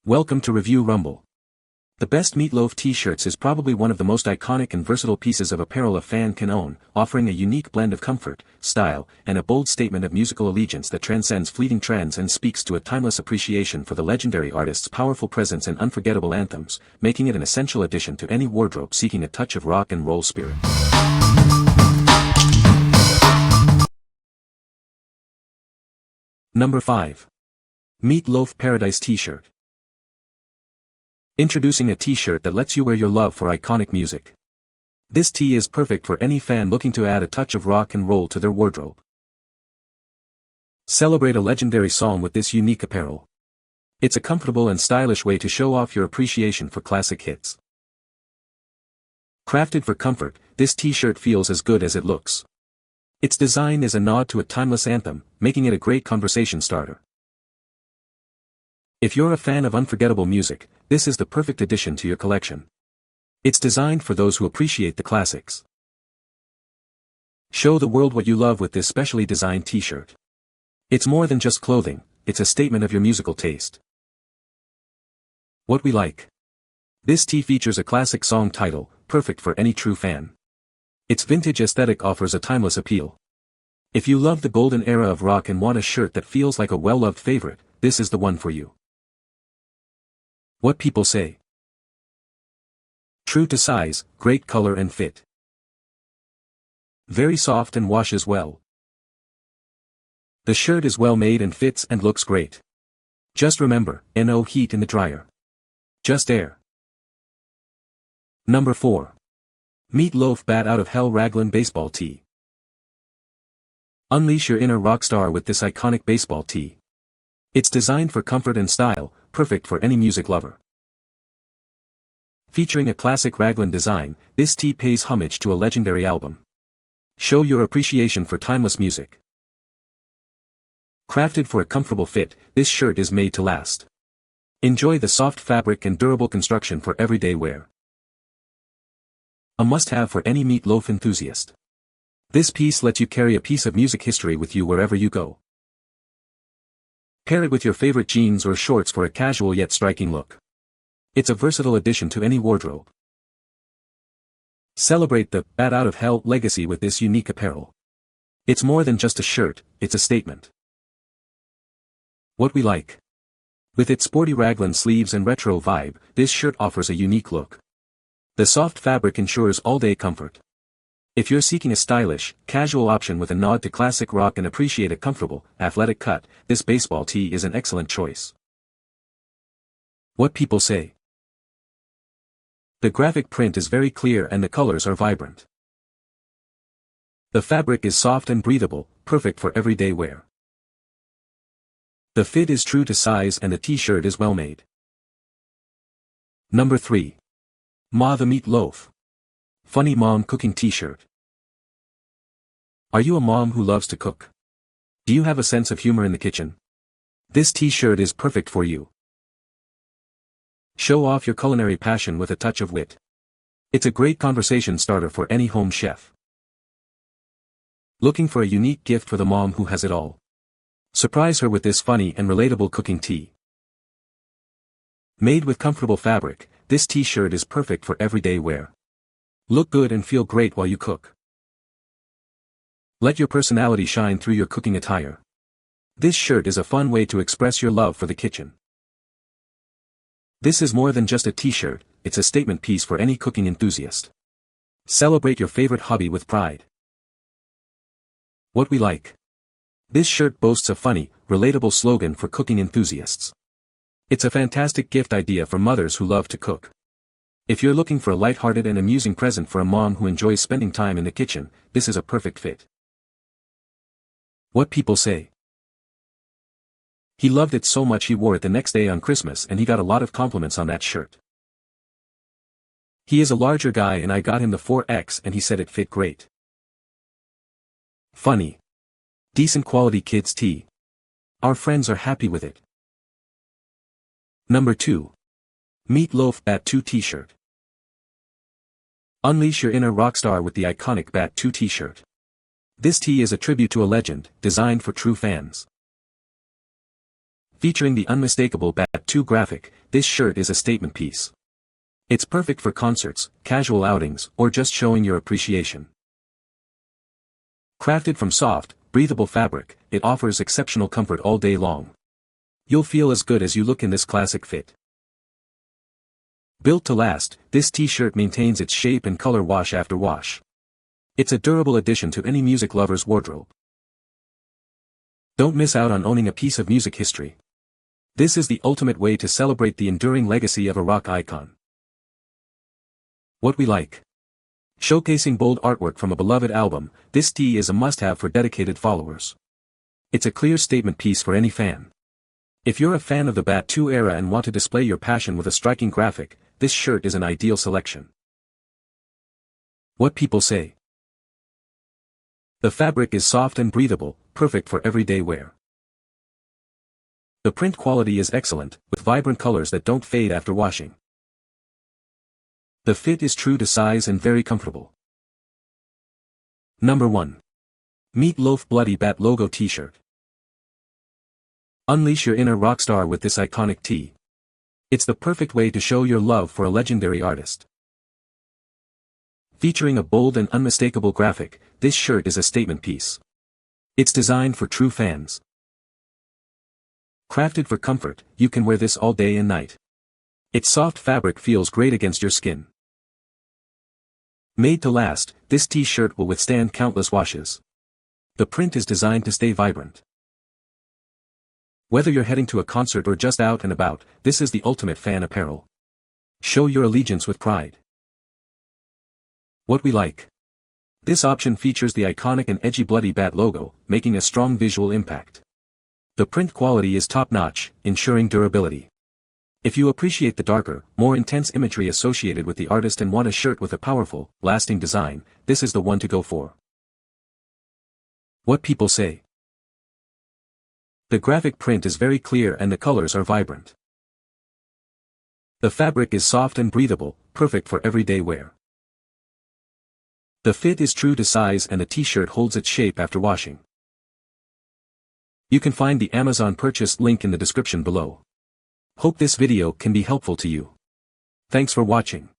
Welcome to Review Rumble. The best Meatloaf T-Shirts is probably one of the most iconic and versatile pieces of apparel a fan can own, offering a unique blend of comfort, style, and a bold statement of musical allegiance that transcends fleeting trends and speaks to a timeless appreciation for the legendary artist's powerful presence and unforgettable anthems, making it an essential addition to any wardrobe seeking a touch of rock and roll spirit. Number 5. Meatloaf Paradise T-Shirt. Introducing a t-shirt that lets you wear your love for iconic music. This tee is perfect for any fan looking to add a touch of rock and roll to their wardrobe. Celebrate a legendary song with this unique apparel. It's a comfortable and stylish way to show off your appreciation for classic hits. Crafted for comfort, this t-shirt feels as good as it looks. Its design is a nod to a timeless anthem, making it a great conversation starter. If you're a fan of unforgettable music, this is the perfect addition to your collection. It's designed for those who appreciate the classics. Show the world what you love with this specially designed t-shirt. It's more than just clothing, it's a statement of your musical taste. What we like. This tee features a classic song title, perfect for any true fan. Its vintage aesthetic offers a timeless appeal. If you love the golden era of rock and want a shirt that feels like a well-loved favorite, this is the one for you. What people say. True to size, great color and fit. Very soft and washes well. The shirt is well made and fits and looks great. Just remember, no heat in the dryer. Just air. Number 4. Meatloaf Bat Out of Hell Raglan Baseball Tee. Unleash your inner rock star with this iconic baseball tee. It's designed for comfort and style, perfect for any music lover. Featuring a classic Raglan design, this tee pays homage to a legendary album. Show your appreciation for timeless music. Crafted for a comfortable fit, this shirt is made to last. Enjoy the soft fabric and durable construction for everyday wear. A must-have for any Meatloaf enthusiast. This piece lets you carry a piece of music history with you wherever you go. Pair it with your favorite jeans or shorts for a casual yet striking look. It's a versatile addition to any wardrobe. Celebrate the Bat Out of Hell legacy with this unique apparel. It's more than just a shirt, it's a statement. What we like. With its sporty Raglan sleeves and retro vibe, this shirt offers a unique look. The soft fabric ensures all-day comfort. If you're seeking a stylish, casual option with a nod to classic rock and appreciate a comfortable, athletic cut, this baseball tee is an excellent choice. What people say. The graphic print is very clear and the colors are vibrant. The fabric is soft and breathable, perfect for everyday wear. The fit is true to size and the t-shirt is well made. Number 3. Ma the Meatloaf. Funny Mom Cooking T-Shirt. Are you a mom who loves to cook? Do you have a sense of humor in the kitchen? This t-shirt is perfect for you. Show off your culinary passion with a touch of wit. It's a great conversation starter for any home chef. Looking for a unique gift for the mom who has it all? Surprise her with this funny and relatable cooking tee. Made with comfortable fabric, this t-shirt is perfect for everyday wear. Look good and feel great while you cook. Let your personality shine through your cooking attire. This shirt is a fun way to express your love for the kitchen. This is more than just a t-shirt, it's a statement piece for any cooking enthusiast. Celebrate your favorite hobby with pride. What we like. This shirt boasts a funny, relatable slogan for cooking enthusiasts. It's a fantastic gift idea for mothers who love to cook. If you're looking for a lighthearted and amusing present for a mom who enjoys spending time in the kitchen, this is a perfect fit. What people say. He loved it so much he wore it the next day on Christmas and he got a lot of compliments on that shirt. He is a larger guy and I got him the 4X and he said it fit great. Funny. Decent quality kids tee. Our friends are happy with it. Number 2. Meatloaf Bat 2 T-Shirt. Unleash your inner rock star with the iconic Bat 2 T-Shirt. This tee is a tribute to a legend, designed for true fans. Featuring the unmistakable Bat 2 graphic, this shirt is a statement piece. It's perfect for concerts, casual outings, or just showing your appreciation. Crafted from soft, breathable fabric, it offers exceptional comfort all day long. You'll feel as good as you look in this classic fit. Built to last, this t-shirt maintains its shape and color wash after wash. It's a durable addition to any music lover's wardrobe. Don't miss out on owning a piece of music history. This is the ultimate way to celebrate the enduring legacy of a rock icon. What we like. Showcasing bold artwork from a beloved album, this tee is a must-have for dedicated followers. It's a clear statement piece for any fan. If you're a fan of the Bat 2 era and want to display your passion with a striking graphic, this shirt is an ideal selection. What people say. The fabric is soft and breathable, perfect for everyday wear. The print quality is excellent, with vibrant colors that don't fade after washing. The fit is true to size and very comfortable. Number 1. Meatloaf Bloody Bat Logo T-Shirt. Unleash your inner rock star with this iconic tee. It's the perfect way to show your love for a legendary artist. Featuring a bold and unmistakable graphic, this shirt is a statement piece. It's designed for true fans. Crafted for comfort, you can wear this all day and night. Its soft fabric feels great against your skin. Made to last, this t-shirt will withstand countless washes. The print is designed to stay vibrant. Whether you're heading to a concert or just out and about, this is the ultimate fan apparel. Show your allegiance with pride. What we like. This option features the iconic and edgy Bloody Bat logo, making a strong visual impact. The print quality is top-notch, ensuring durability. If you appreciate the darker, more intense imagery associated with the artist and want a shirt with a powerful, lasting design, this is the one to go for. What people say. The graphic print is very clear and the colors are vibrant. The fabric is soft and breathable, perfect for everyday wear. The fit is true to size and the t-shirt holds its shape after washing. You can find the Amazon purchase link in the description below. Hope this video can be helpful to you. Thanks for watching.